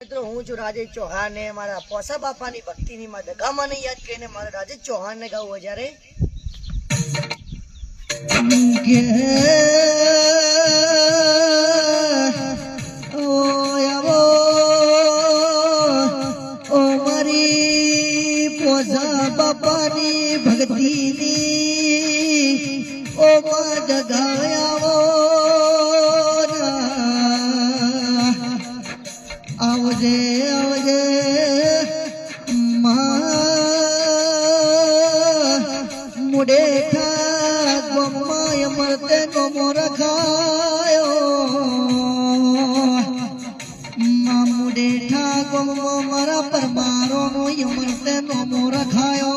મિત્રો હું છું રાજેશ ચૌહાણ ને મારા પોસા બાપાની ભક્તિની માં દગામાને યાદ કરીને મારા રાજેશ ચૌહાણ ને ગાવું જ્યારે ઓ મારી પોસા બાપાની ભક્તિની ઓ માં દગાયા आवजे आवजे मुडे मरते नो मोर खायो मुडे ठा मरा पर मारो नो मरते नो मोर खायो